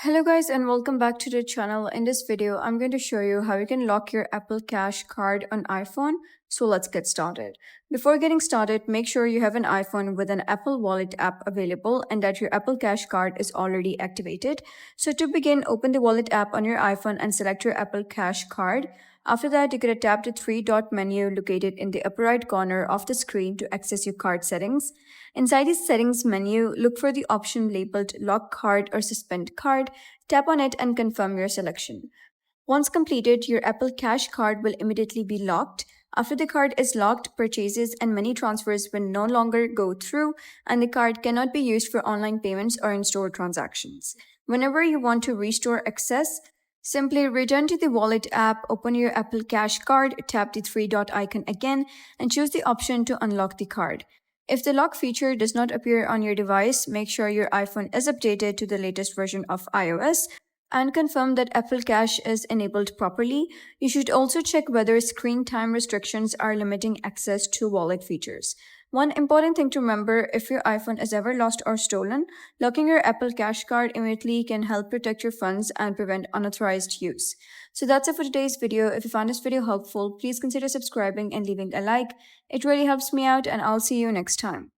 Hello guys and welcome back to the channel. In this video, I'm going to show you how you can lock your Apple Cash card on iPhone. So let's get started. Before getting started, make sure you have an iPhone with an Apple Wallet app available and that your Apple Cash card is already activated. So to begin, open the Wallet app on your iPhone and select your Apple Cash card. After that, you're going to tap the three-dot menu located in the upper right corner of the screen to access your card settings. Inside the settings menu, look for the option labeled Lock Card or Suspend Card. Tap on it and confirm your selection. Once completed, your Apple Cash card will immediately be locked. After the card is locked, purchases and money transfers will no longer go through, and the card cannot be used for online payments or in-store transactions. Whenever you want to restore access, simply return to the Wallet app, open your Apple Cash card, tap the three-dot icon again, and choose the option to unlock the card. If the lock feature does not appear on your device, make sure your iPhone is updated to the latest version of iOS and confirm that Apple Cash is enabled properly. You should also check whether screen time restrictions are limiting access to wallet features. One important thing to remember, if your iPhone is ever lost or stolen, locking your Apple Cash card immediately can help protect your funds and prevent unauthorized use. So that's it for today's video. If you found this video helpful, please consider subscribing and leaving a like. It really helps me out, and I'll see you next time.